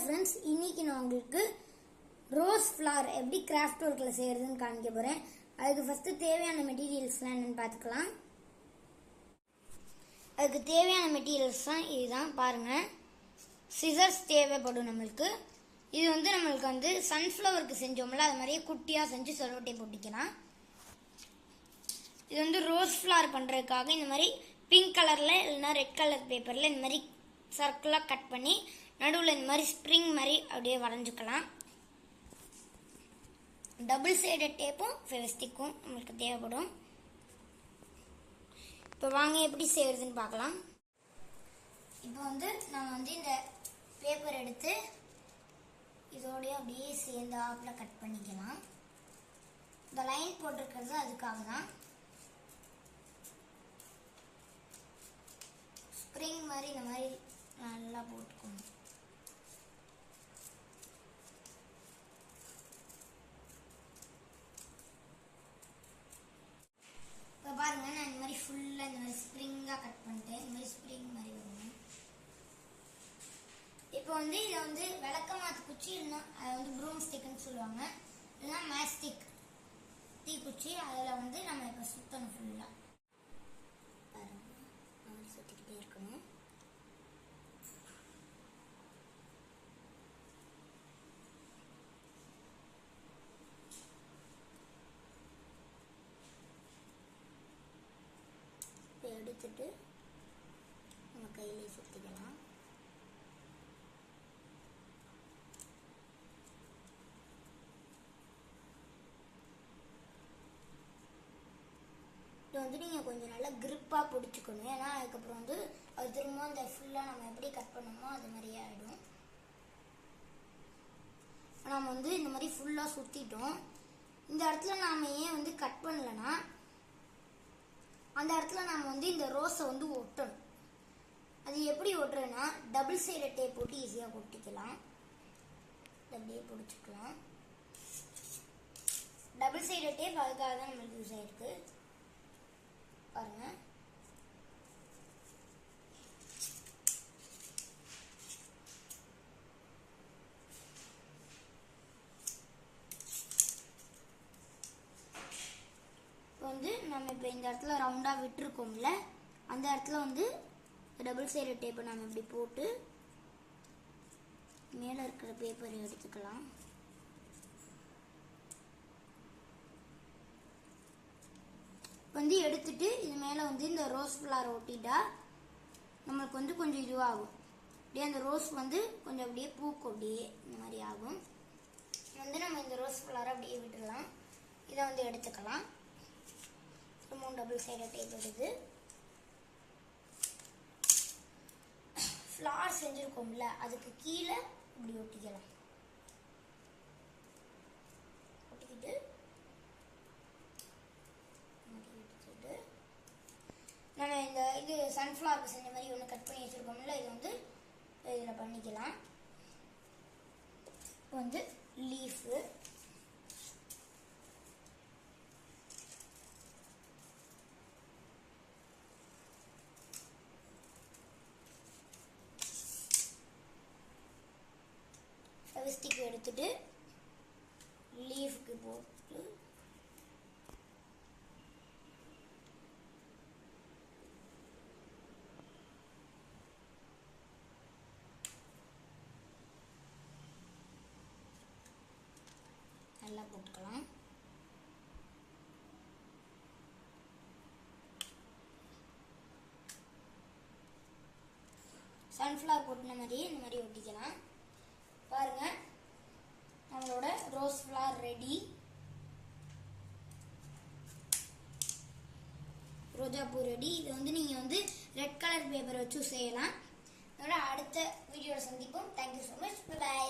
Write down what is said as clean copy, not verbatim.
Friends, இன்னைக்கு நான் உங்களுக்கு ரோஸ் ஃப்ளவர் எப்படி கிராஃப்ட் ஒர்க்கில் செய்யறதுன்னு காமிக்க போகிறேன். அதுக்கு ஃபஸ்ட்டு தேவையான மெட்டீரியல்ஸ்லாம் என்னென்னு பார்த்துக்கலாம். அதுக்கு தேவையான மெட்டீரியல்ஸ் தான் இதுதான் பாருங்கள். சிசர்ஸ் தேவைப்படும் நம்மளுக்கு. இது நம்மளுக்கு சன்ஃப்ளவருக்கு செஞ்சோம்ல அது மாதிரியே குட்டியாக செஞ்சு சொலவட்டை போட்டிக்கலாம். இது ரோஸ் ஃப்ளவர் பண்ணுறதுக்காக இந்த மாதிரி பிங்க் கலரில் இல்லைன்னா ரெட் கலர் பேப்பரில் இந்த மாதிரி சர்க்கிளாக கட் பண்ணி நடுவில் இந்த மாதிரி ஸ்ப்ரிங் மாதிரி அப்படியே வரைஞ்சிக்கலாம். டபுள் சைடட் டேப்பும் ஃபெவிஸ்டிக்கும் நம்மளுக்கு தேவைப்படும். இப்போ வாங்க எப்படி செய்யறதுன்னு பார்க்கலாம். இப்போ நம்ம இந்த பேப்பர் எடுத்து இதோடய அப்படியே சேர்ந்து ஆப்பில் கட் பண்ணிக்கலாம். இந்த லைன் போட்டிருக்கிறது அதுக்காக தான். ஸ்ப்ரிங் மாதிரி இந்த மாதிரி நல்லா போட்டுக்கணும். இப்போ பாருங்க, நான் இந்த மாதிரி ஃபுல்லாக இந்த மாதிரி ஸ்ப்ரிங்காக கட் பண்ணிட்டேன். இந்த மாதிரி ஸ்ப்ரிங் மாதிரி வரும். இப்போ இதை விளக்கமாத்து குச்சி இல்லைன்னா அதை ப்ரூம் ஸ்டிக்னு சொல்லுவாங்க, இல்லைன்னா மேஸ்டிக் தீக்குச்சி, அதில் நம்ம இப்போ சுற்றணும். ஃபுல்லாக பாருங்க, நம்ம சுற்றிக்கிட்டே இருக்கணும். எடுத்துட்டு நம்ம கையிலே சுற்றிக்கலாம். இது நீங்கள் கொஞ்சம் நல்லா கிரிப்பாக பிடிச்சிக்கணும். ஏன்னா அதுக்கப்புறம் அது திரும்ப இந்த ஃபுல்லாக நம்ம எப்படி கட் பண்ணோமோ அது மாதிரியே ஆகிடும். நம்ம இந்த மாதிரி ஃபுல்லாக சுற்றிட்டோம். இந்த இடத்துல நாம் ஏன் கட் பண்ணலைன்னா அந்த இடத்துல நம்ம இந்த ரோஸை ஒட்டணும். அது எப்படி ஒட்டுறதுன்னா டபுள் சைடட் டேப் போட்டு ஈஸியாக ஒட்டிக்கலாம். அப்படியே பிடிச்சிக்கலாம். டபுள் சைடட் டேப் அதுக்காக தான் நம்மளுக்கு யூஸ் ஆகிருக்கு. பாருங்க, நம்ம இப்போ இந்த இடத்துல ரவுண்டாக விட்டுருக்கோம்ல, அந்த இடத்துல டபுள் சைடு டேப்பை நம்ம இப்படி போட்டு மேலே இருக்கிற பேப்பரை எடுத்துக்கலாம். எடுத்துட்டு இது மேலே இந்த ரோஸ் ஃப்ளவர் ஒட்டிட்டா நம்மளுக்கு கொஞ்சம் இதுவாகும். அப்படியே அந்த ரோஸ் கொஞ்சம் அப்படியே பூக்கும், அப்படியே இந்த மாதிரி ஆகும். நம்ம இந்த ரோஸ் ஃப்ளவரை அப்படியே விட்டுடலாம். இதை எடுத்துக்கலாம். திரும்பவும் டபுள் சைடு டேப் எடுத்து ஃப்ளவர் செஞ்சுருக்கோம்ல அதுக்கு கீழே இப்படி ஒட்டிக்கலாம். ஒட்டிக்கிட்டு நம்ம இது சன்ஃப்ளவருக்கு செஞ்ச மாதிரி ஒன்று கட் பண்ணி வச்சுருக்கோம்ல, இது இதில் பண்ணிக்கலாம். இப்போ லீஃபு ஃபெவிஸ்டிக் எடுத்துட்டு லீஃப்க்கு போட்டு நல்லா போட்டுக்கலாம். சன்ஃப்ளவர் போட்டுன மாதிரியே இந்த மாதிரி ஒட்டிக்கலாம். பாருங்க, நம்மளோட ரோஸ் ஃப்ளவர் ரெடி. ரோஜா பூ ரெடி. இது நீங்கள் ரெட் கலர் பேப்பர் வச்சு செய்யலாம். அதோட அடுத்த வீடியோவில் சந்திப்போம். Thank you so much. பை.